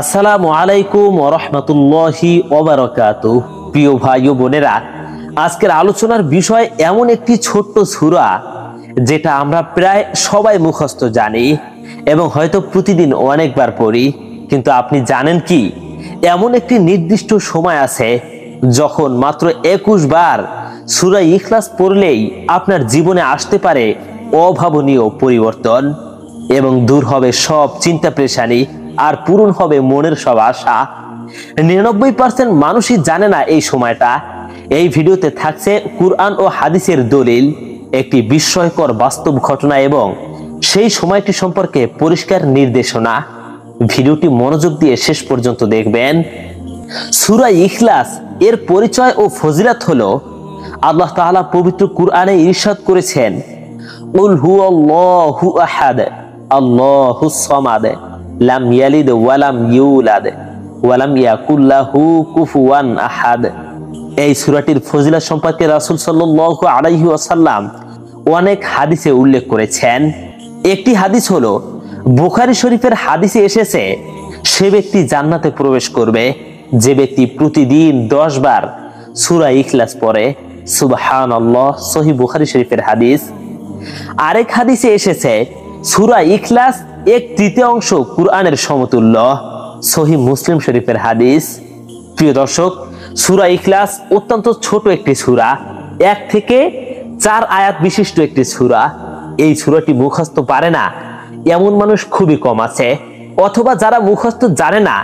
আসসালামু আলাইকুম ওয়া রাহমাতুল্লাহি ওয়া বারাকাতুহু। প্রিয় ভাই ও বোনেরা, আজকের আলোচনার বিষয় এমন একটি ছোট্ট সূরা যেটা আমরা প্রায় সবাই মুখস্থ জানি এবং হয়তো প্রতিদিন অনেকবার পড়ি, কিন্তু আপনি জানেন কি এমন একটি নির্দিষ্ট সময় আছে যখন মাত্র 21 বার সূরা ইখলাস পড়লেই আপনার জীবনে আসতে পারে অভাবনীয় পরিবর্তন এবং দূর হবে সব চিন্তা পেরেশানি আর পূরণ হবে মনের সব আশা। 99% মানুষই জানে না এই সময়টা। এই ভিডিওতে থাকছে কুরআন ও হাদিসের দলিল, একটি বিস্ময়কর বাস্তব ঘটনা এবং সেই সময়টি সম্পর্কে পরিষ্কার নির্দেশনা। ভিডিওটি মনোযোগ দিয়ে শেষ পর্যন্ত দেখবেন। সূরা ইখলাস এর পরিচয় ও ফজিলত হলো, আল্লাহ তাআলা পবিত্র কুরআনে ইরশাদ করেছেন, কুল হুয়াল্লাহু আহাদ আল্লাহুস সামাদ লাম ইয়ালিদ ওয়া লাম ইউলাদ ওয়া লাম ইয়াকুল লাহু কুফুয়ান আহাদ। এই সূরাটির ফজিলত সম্পর্কে রাসূল সাল্লাল্লাহু আলাইহি ওয়াসাল্লাম অনেক হাদিসে উল্লেখ করেছেন। একটি হাদিস হলো, বুখারী শরীফের হাদিসে এসেছে, সে ব্যক্তি জান্নাতে প্রবেশ করবে যে ব্যক্তি প্রতিদিন 10 বার সূরা ইখলাস পড়ে। সুবহানাল্লাহ। সহিহ বুখারী শরীফের হাদিস। আরেক হাদিসে এসেছে, সূরা ইখলাস 1/3 কুরআনের সমতুল্য। সহিহ মুসলিম শরীফের হাদিস। প্রিয় দর্শক, সূরা ইখলাস অত্যন্ত ছোট একটি সূরা, 1 থেকে 4 আয়াত বিশিষ্ট একটি সূরা। এই সূরাটি মুখস্থ পারে না এমন মানুষ খুবই কম আছে, অথবা যারা মুখস্থ জানে না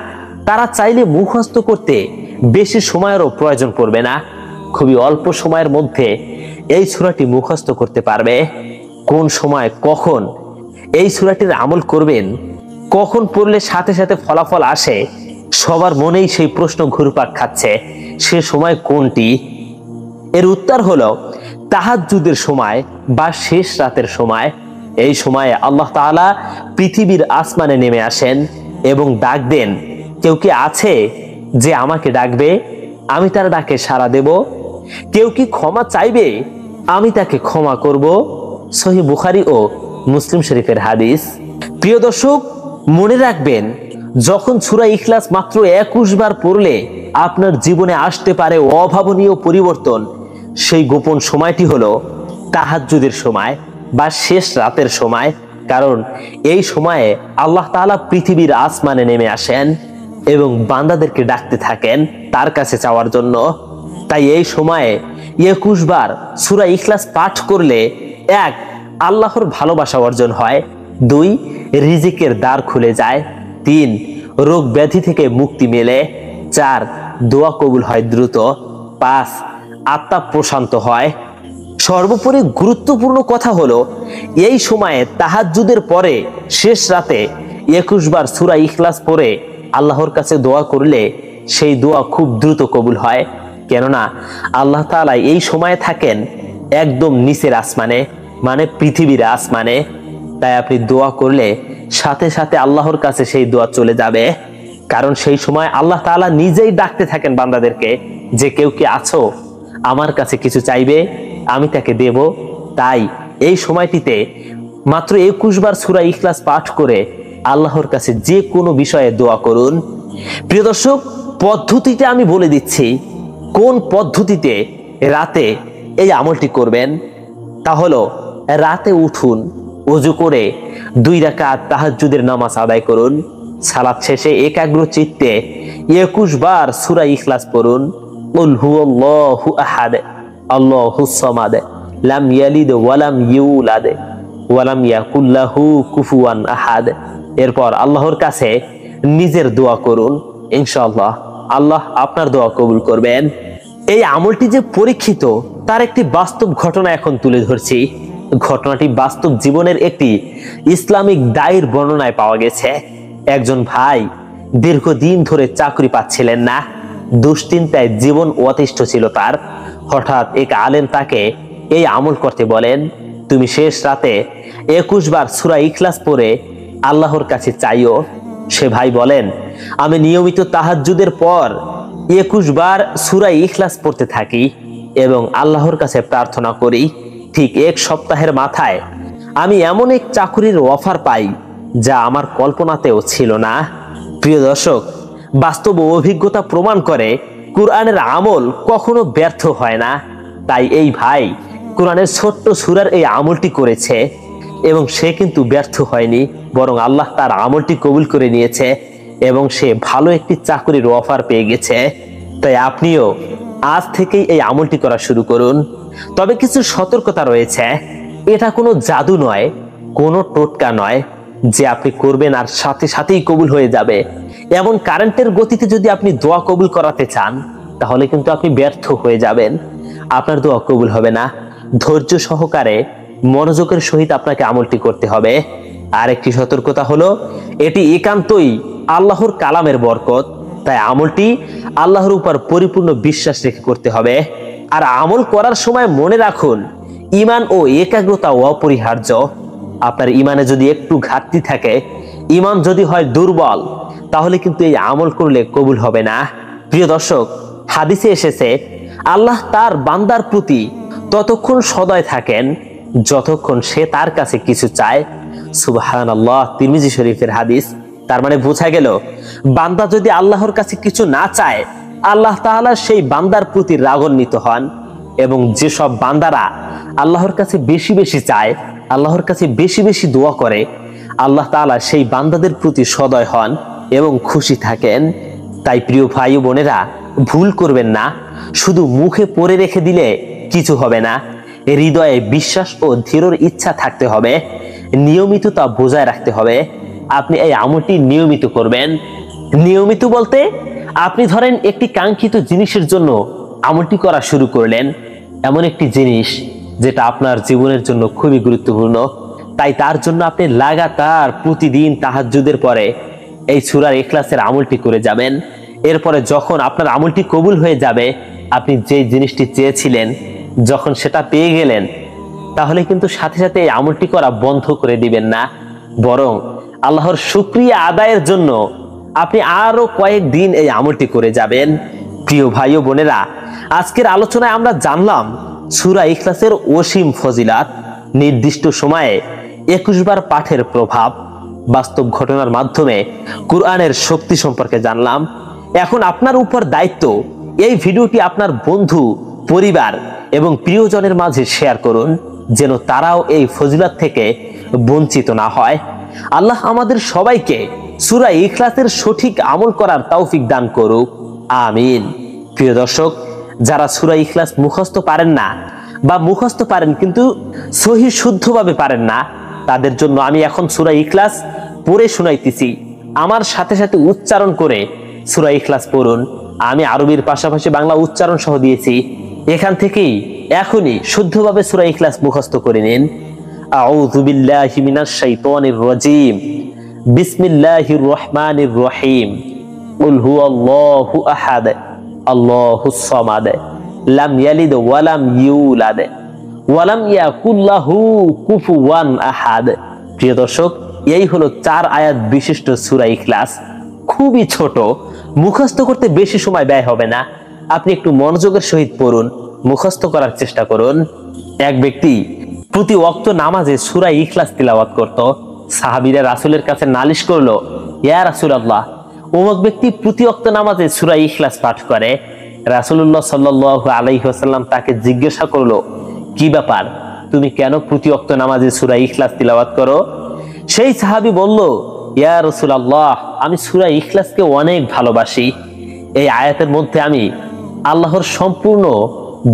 তারা চাইলে মুখস্থ করতে বেশি সময়েরও প্রয়োজন পড়বে না। খুবই অল্প সময়ের মধ্যে এই সূরাটি মুখস্থ করতে পারবে। কোন সময় কখন এই সূরাটির আমল করবেন, কখন পড়লে সাথে সাথে ফলাফল আসে, সবার মনেই সেই প্রশ্ন ঘুরপাক খাচ্ছে। সে সময় কোনটি? এর উত্তর হলো তাহাজ্জুদের সময় বা শেষ রাতের সময়। এই সময়ে আল্লাহ তাআলা পৃথিবীর আসমানে নেমে আসেন এবং ডাক দেন, কেউ কি আছে যে আমাকে ডাকবে, আমি তার ডাকে সাড়া দেব? কেউ কি ক্ষমা চাইবে, আমি তাকে ক্ষমা করব? সহিহ বুখারী ও মুসলিম শরীফের হাদিস। প্রিয় দর্শক, মনে রাখবেন, যখন সূরা ইখলাস মাত্র 21 বার পড়লে আপনার জীবনে আসতে পারে অভাবনীয় পরিবর্তন, সেই গোপন সময়টি হলো তাহাজ্জুদের সময় বা শেষ রাতের সময়। কারণ এই সময়ে আল্লাহ তাআলা পৃথিবীর আসমানে নেমে আসেন এবং বান্দাদেরকে ডাকতে থাকেন তার কাছে চাওয়ার জন্য। তাই এই সময়ে 21 বার সূরা ইখলাস পাঠ করলে 1. আল্লাহর ভালোবাসা অর্জন হয়, 2. রিজিকের দ্বার খুলে যায়, 3. রোগ ব্যাধি থেকে মুক্তি মেলে, 4. দোয়া কবুল হয় দ্রুত, 5. আত্মা প্রশান্ত হয়। সর্বোপরি গুরুত্বপূর্ণ কথা হলো, এই সময়ে তাহাজ্জুদের পরে শেষ রাতে 21 বার সূরা ইখলাস পড়ে আল্লাহর কাছে দোয়া করলে সেই দোয়া খুব দ্রুত কবুল হয়। কেননা আল্লাহ তাআলা এই সময়ে থাকেন একদম নিচের আসমানে, মানে পৃথিবীর আসমানে। তাই আপনি দোয়া করলে সাথে সাথে আল্লাহর কাছে সেই দোয়া চলে যাবে। কারণ সেই সময় আল্লাহ তাআলা নিজেই ডাকতে থাকেন বান্দাদেরকে যে কেউ কি আছো, আমার কাছে কিছু চাইবে, আমি তাকে দেব। তাই এই সময়টিতে মাত্র 21 বার সূরা ইখলাস পাঠ করে আল্লাহর কাছে যে কোনো বিষয়ে দোয়া করুন। প্রিয় দর্শক, পদ্ধতিটা আমি বলে দিচ্ছি, কোন পদ্ধতিতে রাতে এই আমলটি করবেন। তা হলো, রাতে উঠুন, ওযু করে 2 রাকাত তাহাজ্জুদের নামাজ আদায় করুন। সালাত শেষে একাগ্র চিত্তে 21 বার সূরা ইখলাস পড়ুন। কুল হুয়াল্লাহু আহাদ আল্লাহুস সামাদ লাম ইয়ালিদ ওয়া লাম ইউলাদ ওয়া লাম ইয়াকুল লাহু কুফুয়ান আহাদ। এরপর আল্লাহর কাছে নিজের দোয়া করুন, ইনশাআল্লাহ আল্লাহ আপনার দোয়া কবুল করবেন। এই আমলটি যে পরীক্ষিত তার একটি বাস্তব ঘটনা এখন তুলে ধরছি। ঘটনাটি বাস্তব জীবনের একটি ইসলামিক দায়ের বর্ণনায় পাওয়া গেছে। একজন ভাই দীর্ঘদিন ধরে চাকরি পাচ্ছিলেন না, দুশ্চিন্তায় জীবন অতিষ্ঠ ছিল তার। হঠাৎ এক আলেম তাকে এই আমল করতে বলেন, তুমি শেষ রাতে 21 বার সূরা ইখলাস পড়ে আল্লাহর কাছে চাইও। সে ভাই বলেন, আমি নিয়মিত তাহাজ্জুদের পর 21 বার সূরা ইখলাস পড়তে থাকি এবং আল্লাহর কাছে প্রার্থনা করি। ঠিক 1 সপ্তাহের মাথায় আমি এমন এক চাকরির অফার পাই যা আমার কল্পনাতেও ছিল না। প্রিয় দর্শক, বাস্তব অভিজ্ঞতা প্রমাণ করে কোরআনের আমল কখনো ব্যর্থ হয় না। তাই এই ভাই কোরআনের ছোট্ট সূরার এই আমলটি করেছে এবং সে কিন্তু ব্যর্থ হয়নি, বরং আল্লাহ তার আমলটি কবুল করে নিয়েছে এবং সে ভালো একটি চাকরির অফার পেয়ে গেছে। তাই আপনিও আজ থেকেই এই আমলটি করা শুরু করুন। তবে কিছু সতর্কতা রয়েছে। এটা কোনো জাদু নয়, কোনো টোটকা নয় যে আপনি করবেন আর সাথে সাথেই কবুল হয়ে যাবে। এমন কারেন্টের গতিতে যদি আপনি দোয়া কবুল করাতে চান, তাহলে কিন্তু আপনি ব্যর্থ হয়ে যাবেন, আপনার দোয়া কবুল হবে না। ধৈর্য সহকারে মনোযোগের সহিত আপনাকে আমলটি করতে হবে। আর একটি সতর্কতা হলো, এটি একান্তই আল্লাহর কালামের বরকত, তাই আমলটি আল্লাহর উপর পরিপূর্ণ বিশ্বাস রেখে করতে হবে। আর আমল করার সময় মনে রাখুন, ঈমান ও একাগ্রতা অপরিহার্য। আপনার ঈমানে যদি একটু ঘাটতি থাকে, ঈমান যদি হয় দুর্বল, তাহলে কিন্তু এই আমল করলে কবুল হবে না। প্রিয় দর্শক, হাদিসে এসেছে আল্লাহ তার বান্দার প্রতি ততক্ষণ সদয় থাকেন যতক্ষণ সে তার কাছে কিছু চায়। সুবহানাল্লাহ, তিরমিজি শরীফের হাদিস। তার মানে বোঝা গেল, বান্দা যদি আল্লাহর কাছে কিছু না চায়, আল্লাহ তাআলা সেই বান্দার প্রতি রাগান্বিত হন। এবং যেসব বান্দারা আল্লাহর কাছে বেশি বেশি চায়, আল্লাহর কাছে বেশি বেশি দোয়া করে, আল্লাহ তাআলা সেই বান্দাদের প্রতি সদয় হন এবং খুশি থাকেন। তাই প্রিয় ভাই ও বোনেরা, ভুল করবেন না। শুধু মুখে পড়ে রেখে দিলে কিছু হবে না। হৃদয়ে বিশ্বাস ও দৃঢ় ইচ্ছা থাকতে হবে, নিয়মিত তা বজায় রাখতে হবে। আপনি এই আমলটি নিয়মিত করবেন। নিয়মিত বলতে, আপনি ধরেন একটি কাঙ্ক্ষিত জিনিসের জন্য আমলটি করা শুরু করলেন, এমন একটি জিনিস যেটা আপনার জীবনের জন্য খুবই গুরুত্বপূর্ণ। তাই তার জন্য আপনি লাগাতার প্রতিদিন তাহাজ্জুদের পরে এই সূরা ইখলাসের আমলটি করে যাবেন। এরপরে যখন আপনার আমলটি কবুল হয়ে যাবে, আপনি যে জিনিসটি চেয়েছিলেন, যখন সেটা পেয়ে গেলেন, তাহলে কিন্তু সাথে সাথে এই আমলটি করা বন্ধ করে দিবেন না, বরং আল্লাহর শুকরিয়া আদায়ের জন্য আপনি আরো কয়েকদিন এই আমলটি করে যাবেন। প্রিয় ভাই ও বোনেরা, আজকের আলোচনায় আমরা জানলাম সূরা ইখলাসের অসীম ফজিলাত, নির্দিষ্ট সময়ে 21 বার পাঠের প্রভাব, বাস্তব ঘটনার মাধ্যমে কোরআনের শক্তি সম্পর্কে জানলাম। এখন আপনার উপর দায়িত্ব, এই ভিডিওটি আপনার বন্ধু, পরিবার এবং প্রিয়জনের মাঝে শেয়ার করুন, যেন তারাও এই ফজিলত থেকে বঞ্চিত না হয়। আল্লাহ আমাদের সবাইকে সূরা ইখলাসের সঠিক আমল করার তৌফিক দান করুক, আমিন। প্রিয় দর্শক, যারা সূরা ইখলাস মুখস্থ পারেন না বা মুখস্থ পারেন কিন্তু সহি শুদ্ধভাবে পারেন না, তাদের জন্য আমি এখন সূরা ইখলাস পড়ে শোনাইতেছি। আমার সাথে সাথে উচ্চারণ করে সূরা ইখলাস পড়ুন। আমি আরবির পাশাপাশি বাংলা উচ্চারণ সহ দিয়েছি। এখান থেকেই এখনই শুদ্ধভাবে সূরা ইখলাস মুখস্থ করে নিন। আউযু বিল্লাহি মিনাশ শাইতানির রাজীম। বিসমিল্লাহির রহমানির রহিম। কুল হুয়াল্লাহু আহাদ, আল্লাহুস সামাদ, লাম ইয়ালিদ ওয়া লাম ইউলাদ ওয়া লাম ইয়াকুল লাহু কুফুয়ান আহাদ। প্রিয় দর্শক, এই হলো 4 আয়াত বিশিষ্ট সূরা ইখলাস। খুবই ছোট, মুখস্থ করতে বেশি সময় ব্যয় হবে না। আপনি একটু মনোযোগের সহিত পড়ুন, মুখস্থ করার চেষ্টা করুন। এক ব্যক্তি প্রতি ওয়াক্ত নামাজে সূরা ইখলাস তিলাওয়াত করত। সাহাবীরা রাসূলের কাছে নালিশ করলো, ইয়া রাসূলুল্লাহ, অমুক ব্যক্তি প্রতি ওয়াক্ত নামাজে সূরা ইখলাস পাঠ করে। রাসূলুল্লাহ সাল্লাল্লাহু আলাইহি ওয়াসাল্লাম তাকে জিজ্ঞাসা করলো, কি ব্যাপার, তুমি কেন প্রতি ওয়াক্ত নামাজে সূরা ইখলাস তিলাওয়াত করো? সেই সাহাবী বলল, ইয়া রাসূলুল্লাহ, আমি সূরা ইখলাসকে অনেক ভালোবাসি। এই আয়াতের মধ্যে আমি আল্লাহর সম্পূর্ণ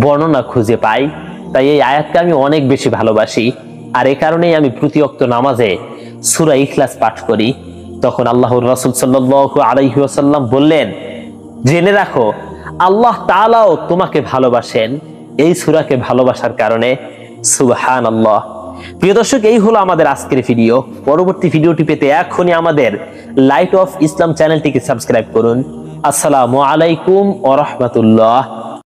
বর্ণনা খুঁজে পাই, তাই এই আয়াতকে আমি অনেক বেশি ভালোবাসি, আর এই কারণেই আমি প্রতি ওয়াক্ত নামাজে সূরা ইখলাস পাঠ করি। তখন আল্লাহর রাসূল সাল্লাল্লাহু আলাইহি ওয়াসাল্লাম বললেন, জেনে রাখো, আল্লাহ তাআলাও তোমাকে ভালোবাসেন এই সূরাকে ভালোবাসার কারণে। সুবহানাল্লাহ। প্রিয় দর্শক, এই হলো আমাদের আজকের ভিডিও। পরবর্তী ভিডিওটি পেতে এখনই আমাদের লাইট অফ ইসলাম চ্যানেলটিকে সাবস্ক্রাইব করুন। আসসালামু আলাইকুম ওয়া রাহমাতুল্লাহ।